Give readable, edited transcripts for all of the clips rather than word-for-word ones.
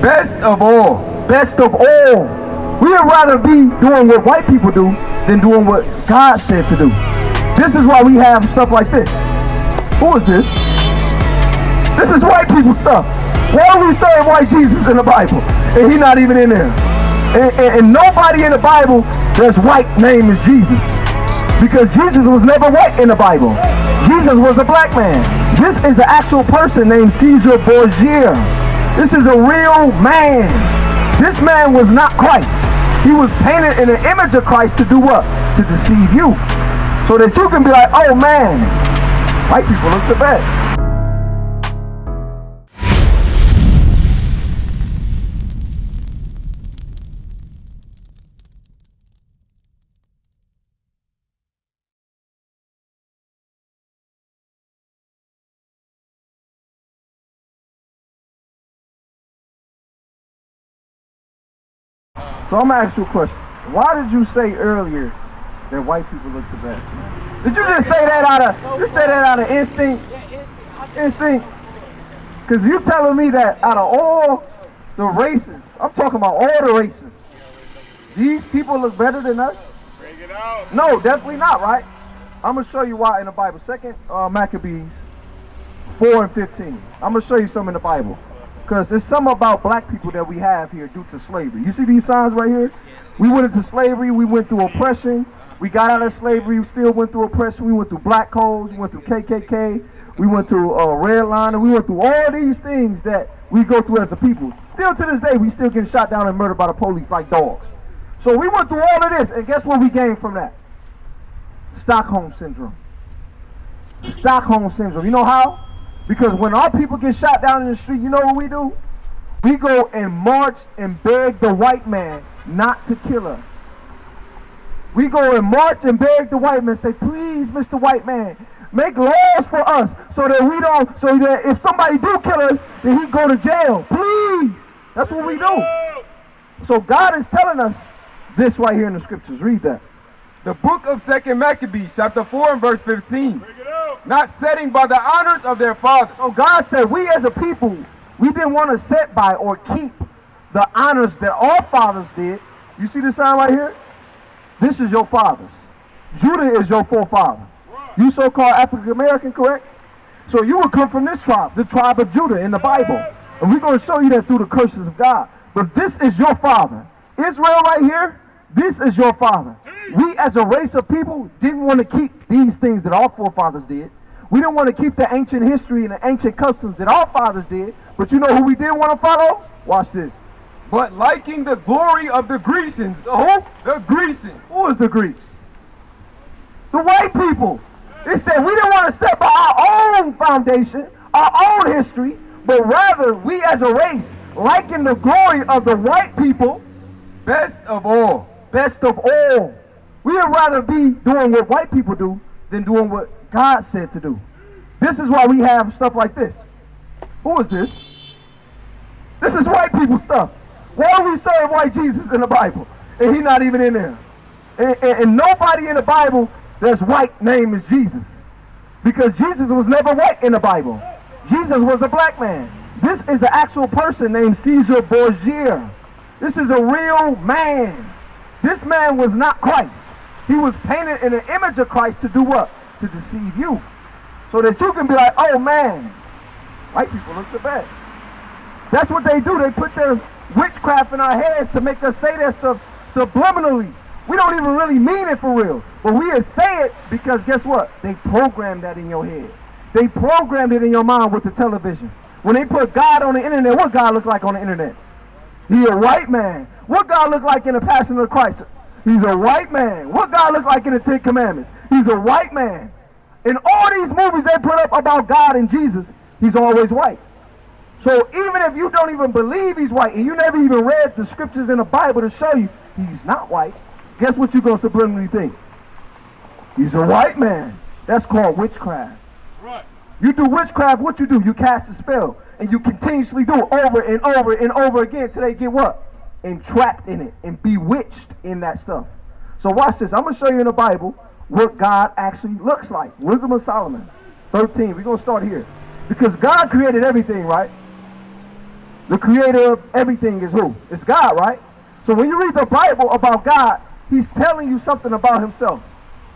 Best of all. Best of all. We would rather be doing what white people do than doing what God said to do. This is why we have stuff like this. Who is this? This is white people stuff. Why are we saying white Jesus in the Bible? And he's not even in there. And nobody in the Bible that's white name is Jesus. Because Jesus was never white in the Bible. Jesus was a black man. This is an actual person named Caesar Borgia. This is a real man. This man was not Christ. He was painted in the image of Christ to do what? To deceive you. So that you can be like, oh man, white people look the best. So I'm gonna ask you a question. Why did you say earlier that white people look the best? Did you just say that out of instinct? Instinct? Because you telling me that out of all the races, I'm talking about all the races, these people look better than us? Bring it out. No, definitely not, right? I'm gonna show you why in the Bible. Second Maccabees 4:15. I'm gonna show you something in the Bible. Because there's something about black people that we have here due to slavery. You see these signs right here? We went into slavery, we went through oppression, we got out of slavery, we still went through oppression, we went through black codes, we went through KKK, we went through redlining, we went through all these things that we go through as a people. Still to this day, we still getting shot down and murdered by the police like dogs. So we went through all of this, and guess what we gained from that? Stockholm Syndrome. Stockholm Syndrome. You know how? Because when our people get shot down in the street, you know what we do? We go and march and beg the white man not to kill us. We go and march and beg the white man, say, please, Mr. White Man, make laws for us so that we don't, so that if somebody do kill us, then he go to jail. Please. That's what we do. So God is telling us this right here in the scriptures. Read that. The book of 2 Maccabees, chapter 4 and verse 15. Not setting by the honors of their fathers. So God said we as a people, we didn't want to set by or keep the honors that our fathers did. You see this sign right here? This is your fathers. Judah is your forefather. You so-called African American, correct? So you would come from this tribe, the tribe of Judah in the Bible. And we're going to show you that through the curses of God. But this is your father. Israel right here, this is your father. We as a race of people didn't want to keep these things that our forefathers did. We didn't want to keep the ancient history and the ancient customs that our fathers did. But you know who we did want to follow? Watch this. But liking the glory of the Grecians. Who? The Grecians. Who is the Greeks? The white people. It said we didn't want to set by our own foundation, our own history, but rather we as a race liking the glory of the white people. Best of all. Best of all. We would rather be doing what white people do than doing what God said to do. This is why we have stuff like this. Who is this? This is white people stuff. Why are we saying white Jesus in the Bible? And he's not even in there. And nobody in the Bible that's white name is Jesus. Because Jesus was never white in the Bible. Jesus was a black man. This is an actual person named Caesar Borgia. This is a real man. This man was not Christ. He was painted in the image of Christ to do what? To deceive you. So that you can be like, oh man, white people look the best. That's what they do. They put their witchcraft in our heads to make us say that stuff subliminally. We don't even really mean it for real. But we say it because guess what? They programmed that in your head. They programmed it in your mind with the television. When they put God on the internet, what God look like on the internet? He's a white man. What God look like in the Passion of Christ? He's a white man. What God look like in the Ten Commandments? He's a white man. In all these movies they put up about God and Jesus, he's always white. So even if you don't even believe he's white, and you never even read the scriptures in the Bible to show you he's not white, guess what you're going to subliminally think? He's a white man. That's called witchcraft. Right. You do witchcraft, what you do? You cast a spell. And you continuously do it over and over and over again till they get what? Entrapped in it and bewitched in that stuff. So watch this. I'm going to show you in the Bible what God actually looks like. Wisdom of Solomon 13. We're going to start here. Because God created everything, right? The creator of everything is who? It's God, right? So when you read the Bible about God, he's telling you something about himself.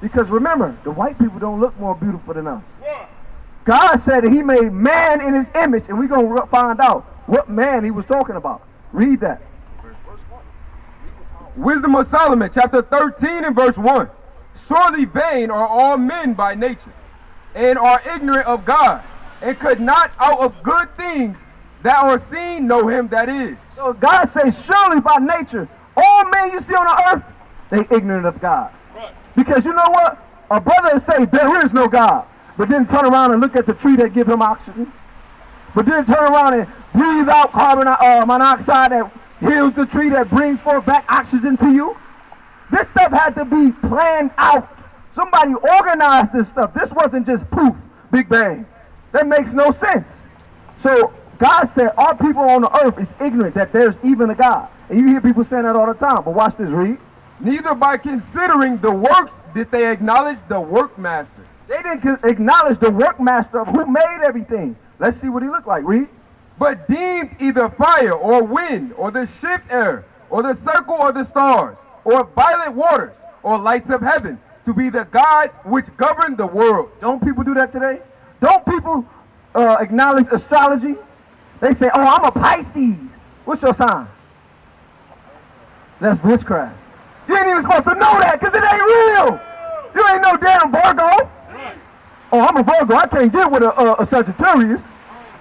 Because remember, the white people don't look more beautiful than us. God said that he made man in his image, and we're going to find out what man he was talking about. Read that. Wisdom of Solomon, chapter 13 and verse 1. Surely vain are all men by nature, and are ignorant of God, and could not out of good things that are seen know him that is. So God says, surely by nature, all men you see on the earth, they ignorant of God. Right. Because you know what? A brother will say, there is no God, but then turn around and look at the tree that give him oxygen. But then turn around and breathe out carbon monoxide that heals the tree, that brings forth back oxygen to you. This stuff had to be planned out. Somebody organized this stuff. This wasn't just poof, Big Bang. That makes no sense. So God said all people on the earth is ignorant that there's even a God. And you hear people saying that all the time. But watch this, read. Neither by considering the works did they acknowledge the workmaster. They didn't acknowledge the workmaster of who made everything. Let's see what he looked like. Read. But deemed either fire or wind or the shift air or the circle or the stars or violent waters or lights of heaven to be the gods which govern the world. Don't people do that today? Don't people acknowledge astrology? They say, oh, I'm a Pisces. What's your sign? That's witchcraft. You ain't even supposed to know that because it ain't real. You ain't no damn Virgo. Oh, I'm a Virgo. I can't get with a Sagittarius.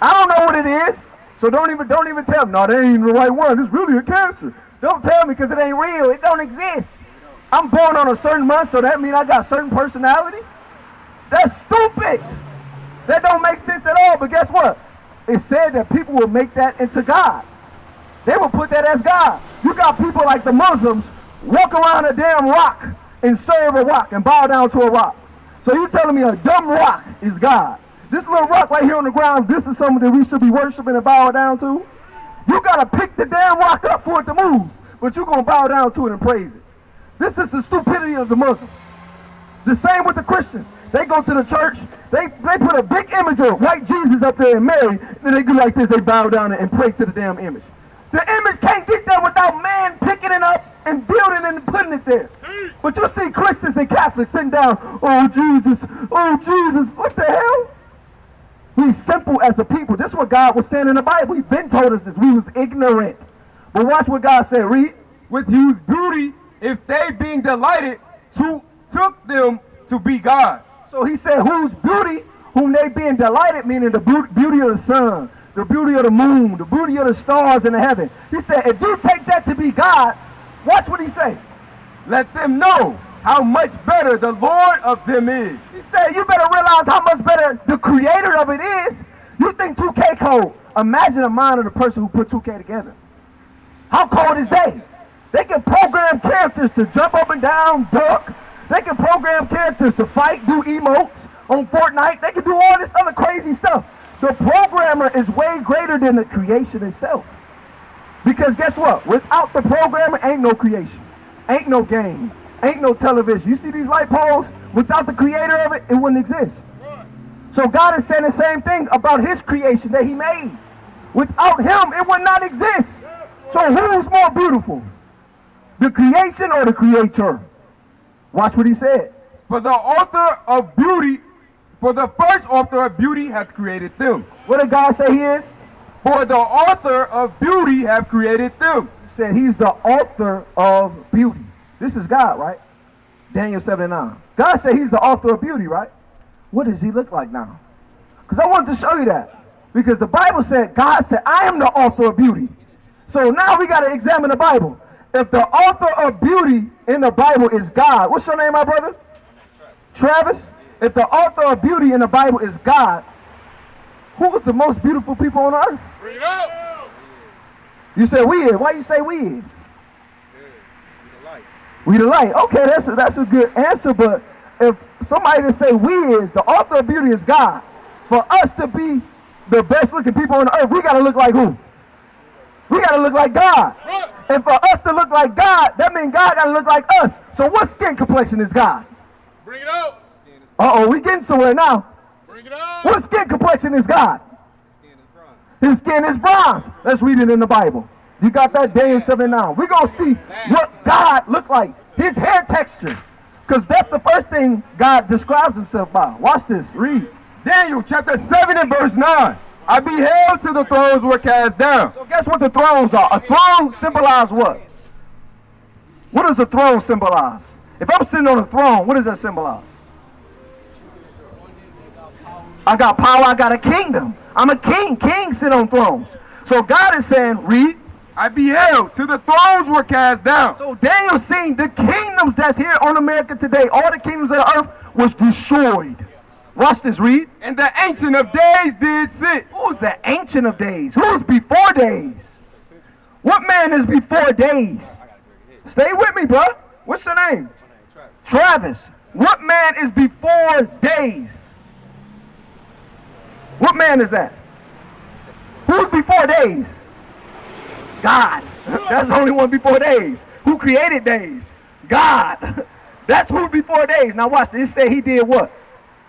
I don't know what it is. So don't even tell me. No, that ain't even the right one. It's really a Cancer. Don't tell me because it ain't real. It don't exist. I'm born on a certain month, so that means I got certain personality? That's stupid. That don't make sense at all. But guess what? It said that people will make that into God. They will put that as God. You got people like the Muslims walk around a damn rock and serve a rock and bow down to a rock. So you telling me a dumb rock is God? This little rock right here on the ground, this is something that we should be worshiping and bow down to? You got to pick the damn rock up for it to move, but you're going to bow down to it and praise it. This is the stupidity of the Muslims. The same with the Christians. They go to the church, they put a big image of white Jesus up there and Mary, and then they do like this, they bow down and pray to the damn image. The image can't get there without man picking it up and building it and putting it there. But you see Christians and Catholics sitting down, oh Jesus, what the hell? We simple as a people. This is what God was saying in the Bible. He's been told us this. We was ignorant. But watch what God said. Read. With whose beauty, if they being delighted, took them to be gods. So he said, whose beauty, whom they being delighted, meaning the beauty of the sun, the beauty of the moon, the beauty of the stars in the heaven. He said, if you take that to be gods, watch what he say. Let them know how much better the Lord of them is. He said, you better realize how much better the creator of it is. You think 2K cold. Imagine the mind of the person who put 2K together. How cold is they? They can program characters to jump up and down, duck. They can program characters to fight, do emotes on Fortnite. They can do all this other crazy stuff. The programmer is way greater than the creation itself. Because guess what? Without the programmer, ain't no creation. Ain't no game. Ain't no television. You see these light poles? Without the creator of it, it wouldn't exist. So God is saying the same thing about his creation that he made. Without him, it would not exist. So who's more beautiful? The creation or the creator? Watch what he said. For the author of beauty, for the first author of beauty hath created them. What did God say he is? For the author of beauty hath created them. He said he's the author of beauty. This is God, right? Daniel 7:9. God said he's the author of beauty, right? What does he look like now? Because I wanted to show you that. Because the Bible said, God said, I am the author of beauty. So now we got to examine the Bible. If the author of beauty in the Bible is God, what's your name, my brother? Travis. If the author of beauty in the Bible is God, who was the most beautiful people on earth? Bring it up. You said we is. Why you say we is? We the light. Okay, that's a good answer, but if somebody to say we is, the author of beauty is God. For us to be the best looking people on earth, we got to look like who? We got to look like God. And for us to look like God, that means God got to look like us. So what skin complexion is God? Bring it out. Uh-oh, we getting somewhere now. Bring it out. What skin complexion is God? His skin is bronze. Let's read it in the Bible. You got that? Daniel 7:9. We're going to see what God looked like. His hair texture. Because that's the first thing God describes himself by. Watch this. Read. Daniel chapter 7 and verse 9. I beheld till the thrones were cast down. So guess what the thrones are? A throne symbolizes what? What does a throne symbolize? If I'm sitting on a throne, what does that symbolize? I got power, I got a kingdom. I'm a king. Kings sit on thrones. So God is saying, read. I beheld till the thrones were cast down. So Daniel's seeing the kingdoms that's here on America today, all the kingdoms of the earth was destroyed. Watch this, read. And the Ancient of Days did sit. Who's the Ancient of Days? Who's before days? What man is before days? Stay with me, bro. What's your name? Travis. What man is before days? What man is that? Who's before days? God. That's the only one before days. Who created days? God. That's who's before days. Now watch this. It say he did what?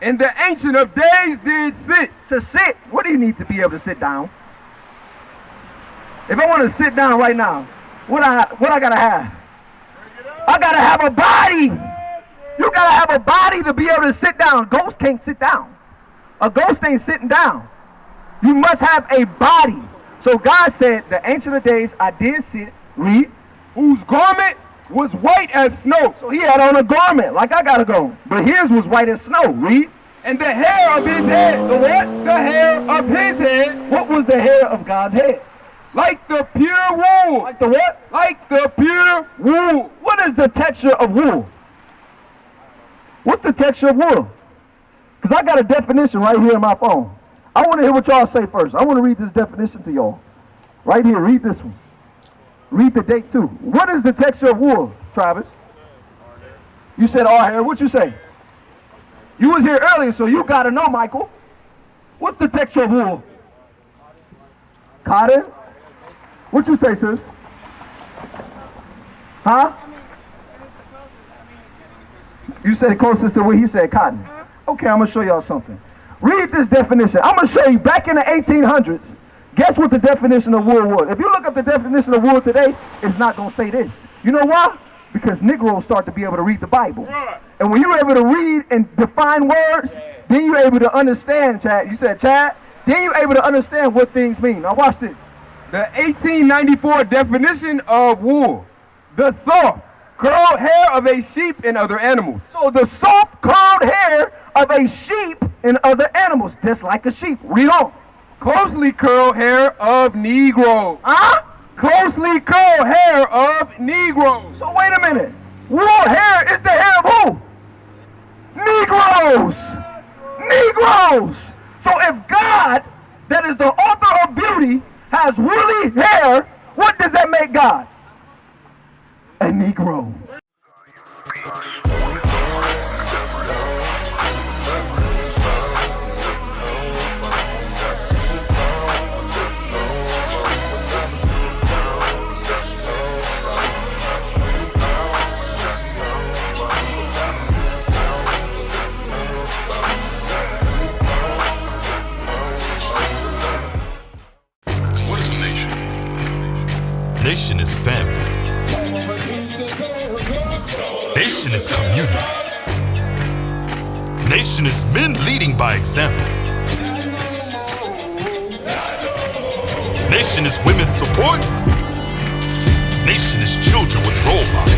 And the Ancient of Days did sit. To sit. What do you need to be able to sit down? If I want to sit down right now, what I gotta have? I gotta have a body. You gotta have a body to be able to sit down. Ghosts can't sit down. A ghost ain't sitting down. You must have a body. So God said, the Ancient of Days, I did sit, read, whose garment was white as snow. So he had on a garment, like I gotta go. But his was white as snow, read. And the hair of his head. The what? The hair of his head. What was the hair of God's head? Like the pure wool. Like the what? Like the pure wool. What is the texture of wool? What's the texture of wool? Because I got a definition right here in my phone. I want to hear what y'all say first. I want to read this definition to y'all. Right here, read this one. Read the date too. What is the texture of wool, Travis? You said all hair. What you say? You was here earlier, so you got to know, Michael. What's the texture of wool? Cotton? What you say, sis? Huh? You said closest to what he said, cotton. Okay, I'm going to show y'all something. Read this definition. I'm going to show you back in the 1800s, guess what the definition of wool was? If you look up the definition of wool today, it's not going to say this. You know why? Because Negroes start to be able to read the Bible. Right. And when you're able to read and define words, then you're able to understand, Chad. You said, Chad? Then you're able to understand what things mean. Now watch this. The 1894 definition of wool. The soft, curled hair of a sheep and other animals. So the soft, curled hair of a sheep and other animals, just like a sheep. Read on. Closely curled hair of Negroes. Huh? Closely curled hair of Negroes. So wait a minute. Wool hair is the hair of who? Negroes. Negroes. So if God, that is the author of beauty, has woolly hair, what does that make God? A Negro. Nation is family. Nation is community. Nation is men leading by example. Nation is women's support. Nation is children with role models.